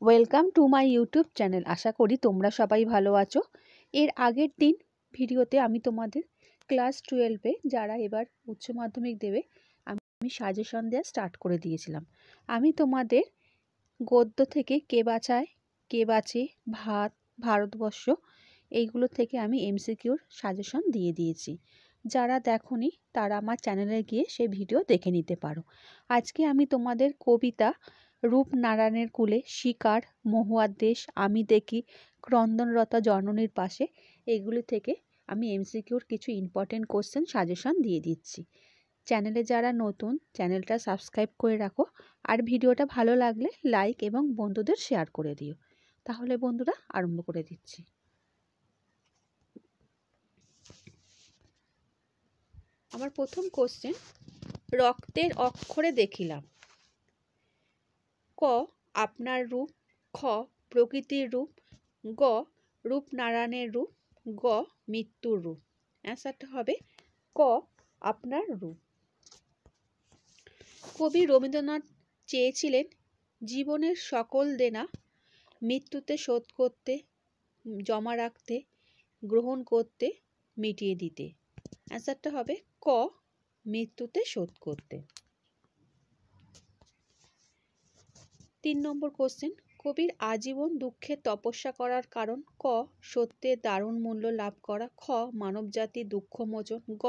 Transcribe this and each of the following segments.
Welcome to my YouTube channel. আশা করি তোমরা সবাই ভালো আছো। এর আগের দিন ভিডিওতে আমি তোমাদের ক্লাস 12-এ যারা এবার উচ্চ মাধ্যমিক দেবে আমি সাজেশন দেওয়া স্টার্ট করে দিয়েছিলাম। আমি তোমাদের গদ্য থেকে কে বাঁচায়, কে বাঁচে, ভারতবর্ষ এইগুলো থেকে আমি এমসিকিউর সাজেশন দিয়ে দিয়েছি। যারা দেখোনি তারা আমার চ্যানেলে গিয়ে সেই ভিডিও দেখে নিতে পারো। আজকে আমি তোমাদের কবিতা রূপনারায়ণের কুলে, শিকার, মহুয়ার দেশ, আমি দেখি, ক্রন্দনরতা জননীর পাশে এইগুলি থেকে আমি এমসিকিউর কিছু ইম্পর্টেন্ট কোশ্চেন সাজেশন দিয়ে দিচ্ছি। চ্যানেলে যারা নতুন চ্যানেলটা সাবস্ক্রাইব করে রাখো, আর ভিডিওটা ভালো লাগলে লাইক এবং বন্ধুদের শেয়ার করে দিও। তাহলে বন্ধুরা আরম্ভ করে দিচ্ছি। আমার প্রথম কোশ্চেন, রক্তের অক্ষরে দেখিলাম। ক আপনার রূপ, খ প্রকৃতির রূপ, গ রূপনারায়ণের রূপ, গ মৃত্যুর রূপ। অ্যান্সারটা হবে ক আপনার রূপ। কবি রবীন্দ্রনাথ চেয়েছিলেন জীবনের সকল দেনা মৃত্যুতে শোধ করতে, জমা রাখতে, গ্রহণ করতে, মিটিয়ে দিতে। অ্যান্সারটা হবে ক মৃত্যুতে শোধ করতে। 3 নম্বর কোশ্চেন, কবির আজীবন দুঃখে তপস্যা করার কারণ। ক সত্যের দারুণ মূল্য লাভ করা, খ মানবজাতির দুঃখমোচন, গ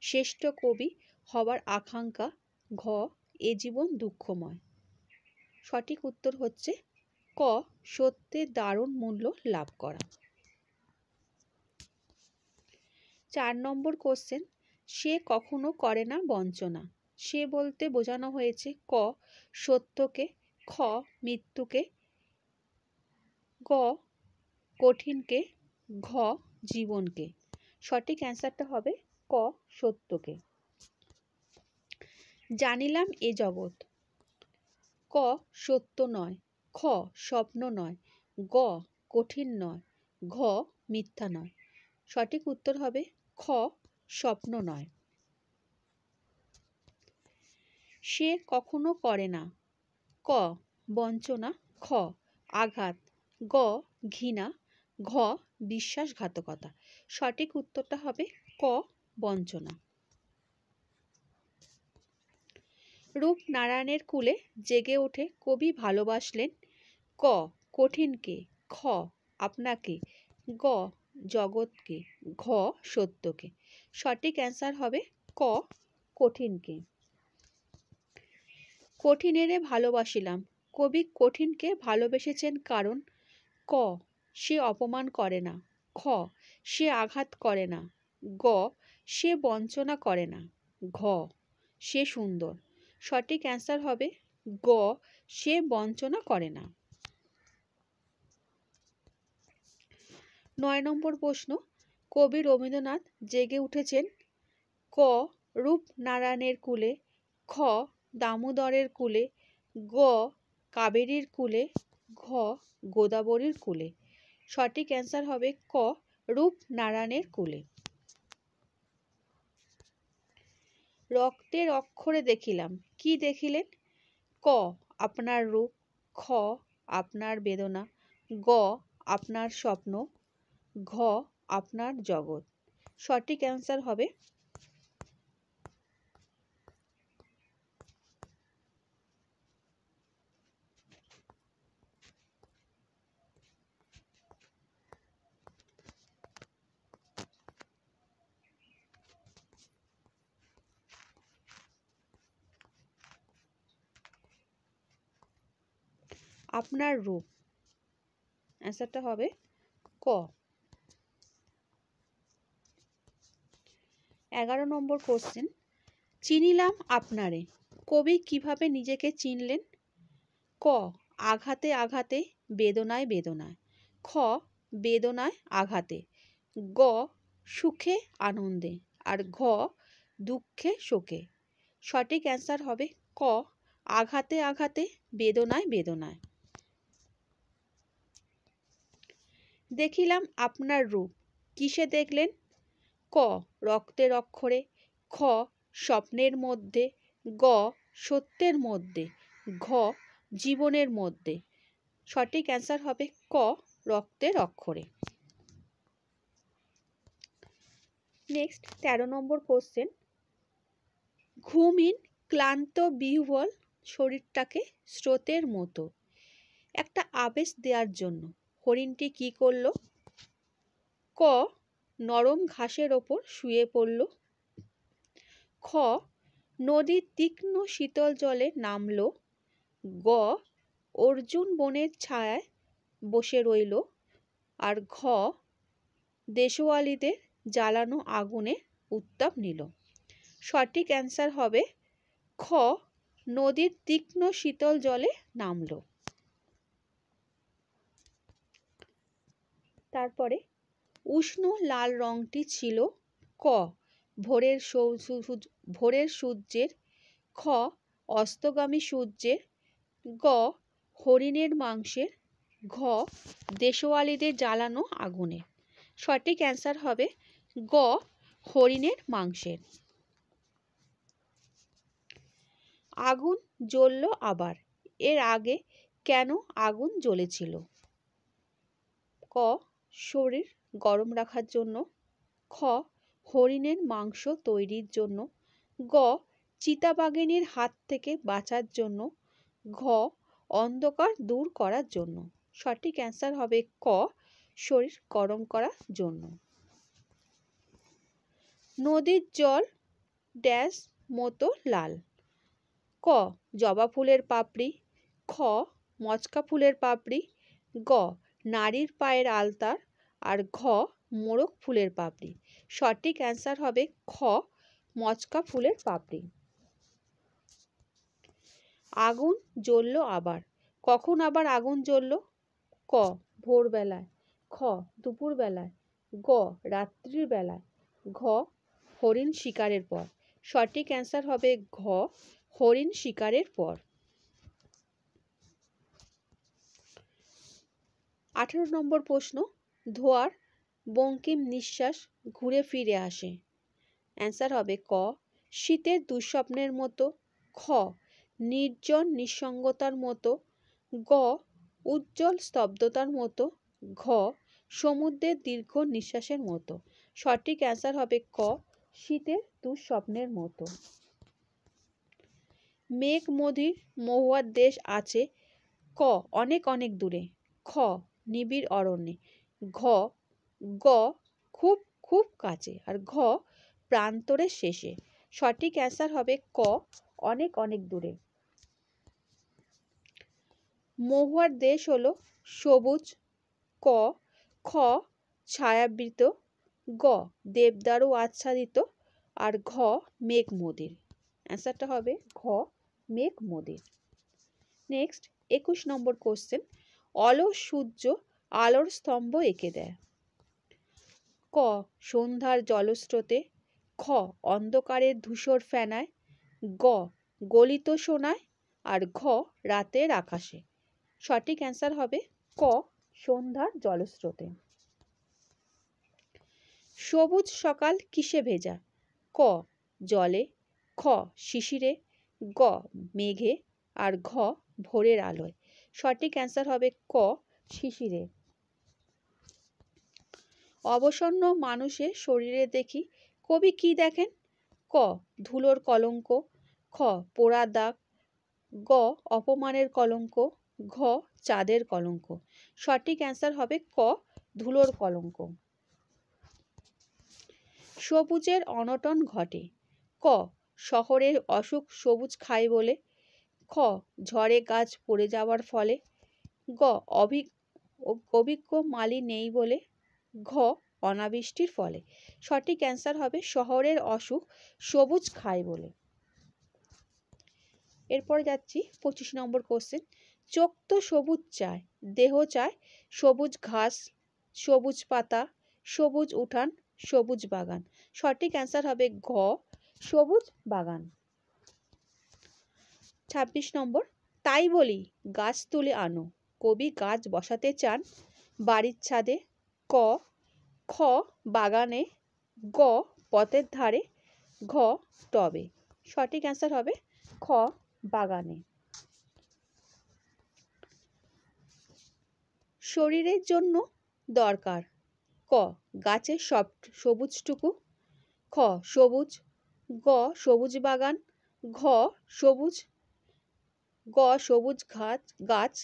শ্রেষ্ঠ কবি হবার আকাঙ্ক্ষা, ঘ এ জীবন দুঃখময়। সঠিক উত্তর হচ্ছে ক সত্যের দারুণ মূল্য লাভ করা। 4 নম্বর কোশ্চেন, সে কখনো করে না বঞ্চনা। সে বলতে বোঝানো হয়েছে ক সত্যকে, খ মৃত্যুকে, গ কঠিনকে, ঘ জীবনকে। সঠিক অ্যান্সারটা হবে ক সত্যকে। জানিলাম এ জগৎ। ক সত্য নয়, খ স্বপ্ন নয়, গ কঠিন নয়, ঘ মিথ্যা নয়। সঠিক উত্তর হবে খ স্বপ্ন নয়। সে কখনো করে না। ক বঞ্চনা, খ আঘাত, গ ঘৃণা, ঘ বিশ্বাসঘাতকতা। সঠিক উত্তরটা হবে ক বঞ্চনা। রূপনারায়ণের কুলে জেগে উঠে কবি ভালোবাসলেন ক কঠিনকে, খ আপনাকে, গ জগৎকে, ঘ সত্যকে। সঠিক অ্যান্সার হবে ক কঠিনকে। কঠিনেরে ভালোবাসিলাম। কবি কঠিনকে ভালোবেসেছেন কারণ ক সে অপমান করে না, খ সে আঘাত করে না, গ সে বঞ্চনা করে না, ঘ সে সুন্দর। সঠিক অ্যান্সার হবে গ সে বঞ্চনা করে না। 9 নম্বর প্রশ্ন, কবি রবীন্দ্রনাথ জেগে উঠেছেন ক রূপনারায়ণের কুলে, খ দামোদরের কুলে, গ কাবেরীর কুলে, ঘ গোদাবরীর কুলে। সঠিক অ্যান্সার হবে ক রূপনারায়ণের কুলে। রক্তের অক্ষরে দেখিলাম। কি দেখিলেন? ক আপনার রূপ, খ আপনার বেদনা, গ আপনার স্বপ্ন, ঘ আপনার জগৎ। সঠিক অ্যান্সার হবে আপনার রূপ। অ্যান্সারটা হবে ক। 11 নম্বর কোশ্চেন, চিনিলাম আপনারে। কবি কিভাবে নিজেকে চিনলেন? ক আঘাতে আঘাতে, বেদনায় বেদনায়, খ বেদনায় আঘাতে, গ সুখে আনন্দে, আর ঘ দুঃখে শোকে। সঠিক অ্যান্সার হবে ক আঘাতে আঘাতে, বেদনায় বেদনায়। দেখিলাম আপনার রূপ। কিসে দেখলেন? ক রক্তের অক্ষরে, খ স্বপ্নের মধ্যে, গ সত্যের মধ্যে, ঘ জীবনের মধ্যে। সঠিক অ্যান্সার হবে ক রক্তের অক্ষরে। নেক্সট 13 নম্বর কোশ্চেন, ঘুমহীন ক্লান্ত বিহ্বল শরীরটাকে স্রোতের মতো একটা আবেশ দেওয়ার জন্য হরিণটি কি করলো? ক নরম ঘাসের ওপর শুয়ে পড়ল, খ নদীর তীক্ষ্ণ শীতল জলে নামলো, গ অর্জুন বনের ছায়ায় বসে রইল, আর ঘ দেশওয়ালিদের জ্বালানো আগুনে উত্তাপ নিল। সঠিক অ্যান্সার হবে খ নদীর তীক্ষ্ণ শীতল জলে নামলো। তারপরে উষ্ণ লাল রংটি ছিল ক ভোরের সূর্যের, খ অস্তগামী সূর্যের, গ হরিণের মাংসের, ঘ দেশওয়ালিদের জ্বালানো আগুনে। সঠিক অ্যান্সার হবে গ হরিণের মাংসের। আগুন জ্বলল আবার, এর আগে কেন আগুন জ্বলেছিল? ক শরীর গরম রাখার জন্য, খ হরিণের মাংস তৈরির জন্য, গ চিতাবাঘিনীর হাত থেকে বাঁচার জন্য, ঘ অন্ধকার দূর করার জন্য। সঠিক অ্যান্সার হবে ক শরীর গরম করার জন্য। নদীর জল ড্যাশ মতো লাল? ক জবা ফুলের পাপড়ি, খ মচকা ফুলের পাপড়ি, গ নারীর পায়ের আলতার, আর ঘ মোরগ ফুলের পাপড়ি। সঠিক অ্যান্সার হবে খ মচকা ফুলের পাপড়ি। আগুন জ্বলল আবার, কখন আবার আগুন জ্বলল? ক ভোরবেলায়, খ দুপুরবেলায়, গ রাত্রির বেলায়, ঘ হরিণ শিকারের পর। সঠিক অ্যান্সার হবে ঘ হরিণ শিকারের পর। 18 নম্বর প্রশ্ন, ধোঁয়ার বঙ্কিম নিঃশ্বাস ঘুরে ফিরে আসে। অ্যান্সার হবে ক শীতের দুঃস্বপ্নের মতো, খ নির্জন নিঃসঙ্গতার মতো, গ উজ্জ্বল স্তব্ধতার মতো, ঘ সমুদ্রের দীর্ঘ নিঃশ্বাসের মতো। সঠিক অ্যান্সার হবে ক শীতের দুঃস্বপ্নের মতো। মেঘ মদির মহুয়ার দেশ আছে, ক অনেক অনেক দূরে, খ নিবিড় অরণ্যে, গ খুব খুব কাছে, আর ঘ প্রান্তরের শেষে। সঠিক অ্যান্সার হবে ক অনেক অনেক দূরে। মহুয়ার দেশ হলো সবুজ, ক খ ছায়াবৃত, গ দেবদারু আচ্ছাদিত, আর ঘ মেঘ মদির। অ্যান্সারটা হবে ঘ মেঘ মদির। নেক্সট 21 নম্বর কোশ্চেন, অলস সূর্য আলোর স্তম্ভ এঁকে দেয়। ক সন্ধ্যার জলস্রোতে, খ অন্ধকারের ধূসর ফেনায়, গ গলিত সোনায়, আর ঘ রাতের আকাশে। সঠিক অ্যান্সার হবে ক সন্ধ্যার জলস্রোতে। সবুজ সকাল কিসে ভেজা? ক জলে, খ শিশিরে, গ মেঘে, আর ঘ ভোরের আলোয়। সঠিক অ্যান্সার হবে ক শিশিরে। অবসন্ন মানুষের শরীরে দেখি, কবি কি দেখেন? ক ধুলোর কলঙ্ক, খ পোড়া দাগ, গ অপমানের কলঙ্ক, ঘ চাঁদের কলঙ্ক। সঠিক অ্যান্সার হবে ক ধুলোর কলঙ্ক। সবুজের অনটন ঘটে, ক শহরের অসুখ সবুজ খায় বলে, খ ঝড়ে গাছ পড়ে যাওয়ার ফলে, গ অভিজ্ঞ মালি নেই বলে, ঘ অনাবৃষ্টির ফলে। সঠিক অ্যান্সার হবে শহরের অসুখ সবুজ খায় বলে। এরপরে যাচ্ছি 25 নম্বর কোশ্চেন, চোখ তো সবুজ চায়, দেহ চায় সবুজ ঘাস, সবুজ পাতা, সবুজ উঠান, সবুজ বাগান। সঠিক অ্যান্সার হবে ঘ সবুজ বাগান। 26 নম্বর, তাই বলি গাছ তুলে আনো, কবি গাছ বসাতে চান বাড়ির ছাদে, ক খ বাগানে, গ পথের ধারে, ঘ টবে। সঠিক অ্যান্সার হবে খ বাগানে। শরীরের জন্য দরকার? ক গাছের সবুজটুকু, খ সবুজ, গ সবুজ বাগান, ঘ সবুজ, গ সবুজ গাছ,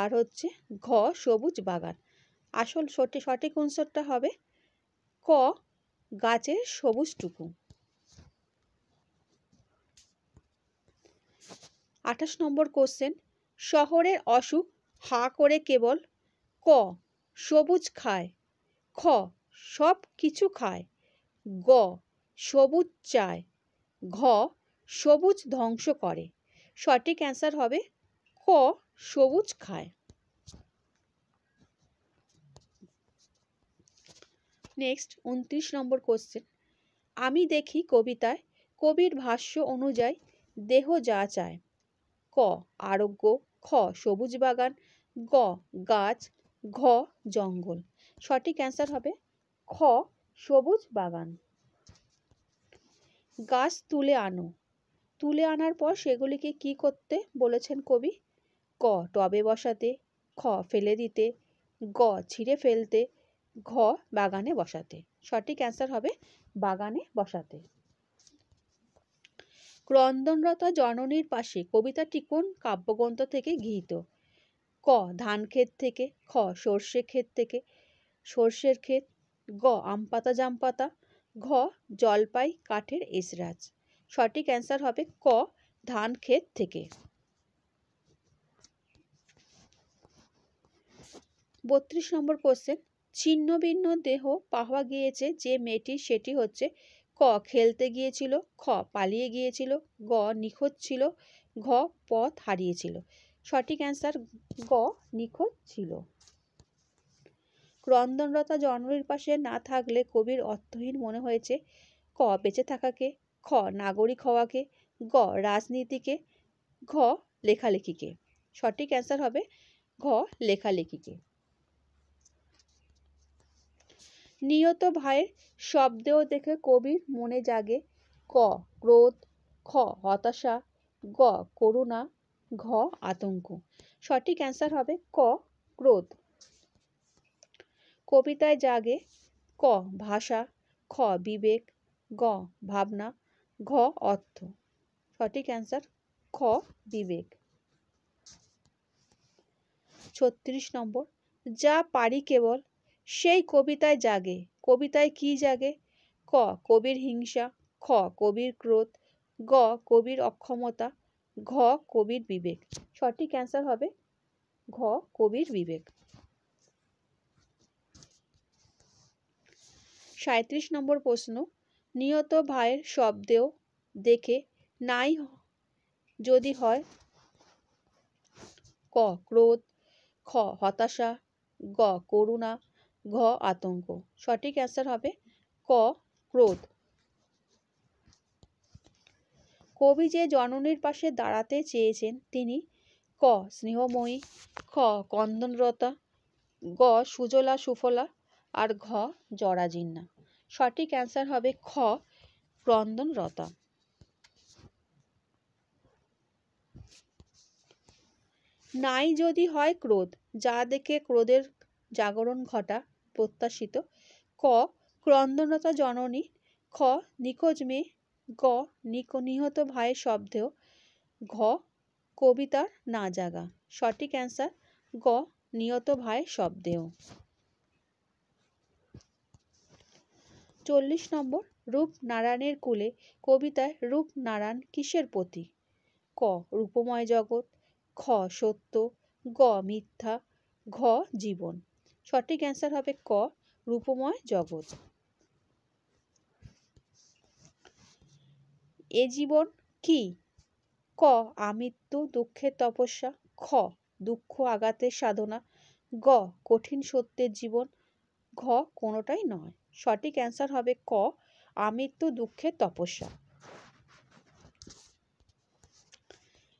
আর হচ্ছে ঘ সবুজ বাগান। আসল সঠিক অ্যান্সারটা হবে ক গাছের সবুজটুকু। 28 নম্বর কোশ্চেন, শহরের অসুখ হা করে কেবল ক সবুজ খায়, খ সব কিছু খায়, গ সবুজ চায়, ঘ সবুজ ধ্বংস করে। সঠিক অ্যান্সার হবে ক সবুজ খায়। নেক্সট 29 নম্বর কোশ্চেন, আমি দেখি কবিতায় কবির ভাষ্য অনুযায়ী দেহ যা চায়। ক আরোগ্য, খ সবুজ বাগান, গ গাছ, ঘ জঙ্গল। সঠিক অ্যান্সার হবে খ সবুজ বাগান। গাছ তুলে আনো, তুলে আনার পর সেগুলিকে কি করতে বলেছেন কবি? ক টবে বসাতে, খ ফেলে দিতে, গ ছিঁড়ে ফেলতে, ঘ বাগানে বসাতে। সঠিক অ্যান্সার হবে বাগানে বসাতে। ক্রন্দনরতা জননীর পাশে কবিতাটি কোন কাব্যগ্রন্থ থেকে গৃহীত? ক ধান ক্ষেত থেকে, খ সর্ষে ক্ষেত থেকে, সর্ষের ক্ষেত, গ আম পাতা জাম পাতা, ঘ জলপাই কাঠের এসরাজ। সঠিক অ্যান্সার হবে ক ধান ক্ষেত থেকে। 32 নম্বর কোশ্চেন, ছিন্ন ভিন্ন দেহ পাওয়া গিয়েছে যে মেয়েটি, সেটি হচ্ছে ক খেলতে গিয়েছিল, খ পালিয়ে গিয়েছিল, গ নিখোঁজ ছিল, ঘ পথ হারিয়েছিল। সঠিক অ্যান্সার গ নিখোঁজ ছিল। ক্রন্দনরতা জননীর পাশে না থাকলে কবির অর্থহীন মনে হয়েছে। ক বেঁচে থাকাকে, খ নাগরিক হওয়াকে, গ রাজনীতিকে, ঘ লেখালেখিকে। সঠিক অ্যান্সার হবে ঘ লেখালেখিকে। নিয়ত ভাইয়ের শব্দেও দেখে কবির মনে জাগে। ক ক্রোধ, খ হতাশা, গ করুণা, ঘ আতঙ্ক। সঠিক অ্যান্সার হবে ক ক্রোধ। কবিতায় জাগে ক ভাষা, খ বিবেক, গ ভাবনা, ঘ অর্থ। সঠিক অ্যান্সার খ বিবেক। 36 নম্বর, যা পারি কেবল সেই কবিতায় জাগে। কবিতায় কি জাগে? ক কবির হিংসা, খ কবির ক্রোধ, গ কবির অক্ষমতা, ঘ কবির বিবেক। সঠিক অ্যান্সার হবে ঘ কবির বিবেক। 37 নম্বর প্রশ্ন, নিয়ত ভাইয়ের শব্দেও দেখে নাই যদি হয়। ক ক্রোধ, খ হতাশা, গ করুণা, ঘ আতঙ্ক। সঠিক অ্যান্সার হবে ক ক্রোধ। কবি যে জননীর পাশে দাঁড়াতে চেয়েছেন তিনি ক স্নেহময়ী, খ ক্রন্দনরতা, গ সুজলা সুফলা, আর ঘ জরাজীর্ণা। সঠিক অ্যান্সার হবে খ ক্রন্দনরতা। নাই যদি হয় ক্রোধ, যা দেখে ক্রোধের জাগরণ ঘটা প্রত্যাশিত। ক ক্রন্দনরতা জননী, খ নিখোঁজ মেয়ে, গ নিহত ভাইয়ের শব্দেও, ঘ কবিতার না জাগা। সঠিক অ্যান্সার গ নিহত ভাইয়ের শব্দেও। 40 নম্বর, রূপনারায়ণের কুলে কবিতায় রূপনারায়ণ কিসের প্রতীক? ক রূপময় জগৎ, খ সত্য, গ মিথ্যা, ঘ জীবন। সঠিক অ্যান্সার হবে ক রূপময় জগৎ। এ জীবন কি? ক আমৃত্যু দুঃখের তপস্যা, খ দুঃখ আঘাতের সাধনা, গ কঠিন সত্যের জীবন, ঘ কোনোটাই নয়। সঠিক অ্যান্সার হবে ক আমৃত্যু দুঃখের তপস্যা।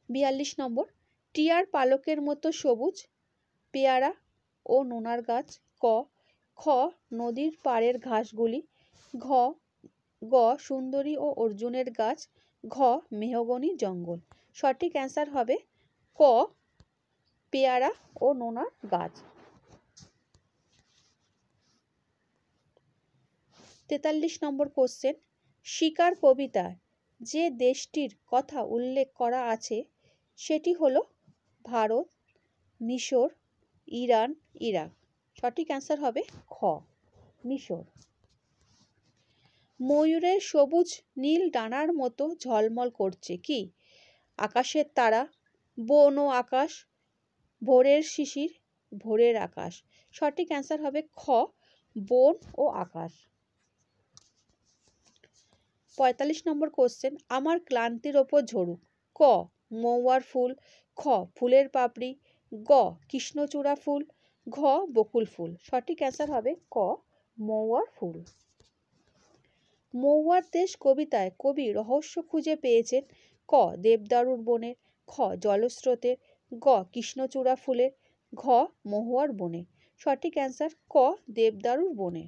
42 নম্বর, টিয়ার পালকের মতো সবুজ, পেয়ারা ও নোনার গাছ। ক খ নদীর পাড়ের ঘাসগুলি, গ সুন্দরী ও অর্জুনের গাছ, ঘ মেহগনি জঙ্গল। সঠিক অ্যান্সার হবে ক পেয়ারা ও নোনার গাছ। 43 নম্বর কোশ্চেন, শিকার কবিতায় যে দেশটির কথা উল্লেখ করা আছে সেটি হলো ভারত, মিশর, ইরান, ইরাক। সঠিক অ্যান্সার হবে খ, মিশর। ময়ূরের সবুজ নীল ডানার মতো ঝলমল করছে কি? আকাশের তারা, বন ও আকাশ, ভোরের শিশির, ভোরের আকাশ। সঠিক অ্যান্সার হবে খ, বন ও আকাশ। 45 নম্বর কোশ্চেন, আমার ক্লান্তির ওপর ঝরুক। ক, মৌয়ার ফুল, খ, ফুলের পাপড়ি, গ, কৃষ্ণচূড়া ফুল, ঘ, বকুল ফুল। সঠিক অ্যান্সার হবে ক, মৌয়ার ফুল। মৌয়ার দেশ কবিতায় কবি রহস্য খুঁজে পেয়েছেন। ক, দেবদারুর বনে, খ, জলস্রোতের, গ, কৃষ্ণচূড়া ফুলের, ঘ, মহুয়ার বনে। সঠিক অ্যান্সার ক, দেবদারুর বনে।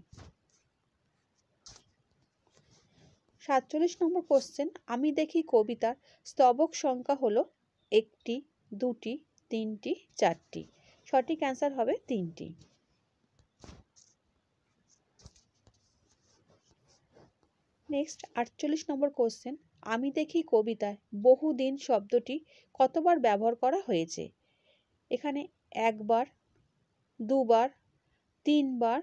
47 নম্বর কোশ্চেন, আমি দেখি কবিতার স্তবক সংখ্যা হলো 1টি, 2টি, 3টি, 4টি। সঠিক অ্যান্সার হবে 3টি। নেক্সট 48 নম্বর কোশ্চেন, আমি দেখি কবিতায় বহুদিন শব্দটি কতবার ব্যবহার করা হয়েছে? এখানে 1 বার, 2 বার, 3 বার,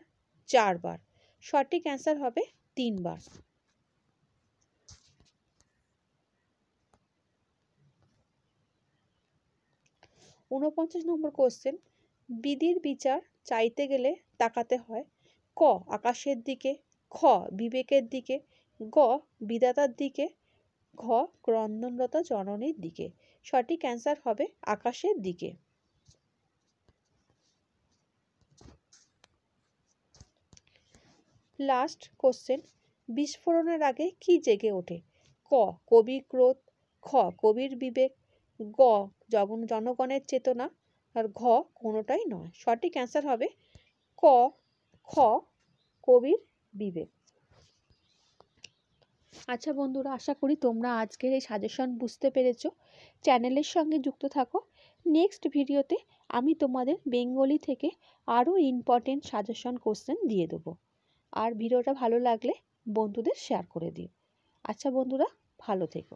4 বার। সঠিক অ্যান্সার হবে 3 বার। 49 নম্বর কোশ্চেন, বিধির বিচার চাইতে গেলে তাকাতে হয়। ক, আকাশের দিকে, খ, বিবেকের দিকে, গ, বিধাতার দিকে, ঘ, ক্রন্দনরত জননীর দিকে। সঠিক অ্যান্সার হবে আকাশের দিকে। লাস্ট কোশ্চেন, বিস্ফোরণের আগে কি জেগে ওঠে? ক, কবির ক্রোধ, খ, কবির বিবেক, গ, জনগণের চেতনা, আর ঘ, কোনোটাই নয়। সঠিক অ্যান্সার হবে ক, খ, কবির বিবেক। আচ্ছা বন্ধুরা, আশা করি তোমরা আজকের এই সাজেশন বুঝতে পেরেছো। চ্যানেলের সঙ্গে যুক্ত থাকো। নেক্সট ভিডিওতে আমি তোমাদের বেঙ্গলি থেকে আরও ইম্পর্টেন্ট সাজেশন কোশ্চেন দিয়ে দেবো। আর ভিডিওটা ভালো লাগলে বন্ধুদের শেয়ার করে দিও। আচ্ছা বন্ধুরা, ভালো থেকো।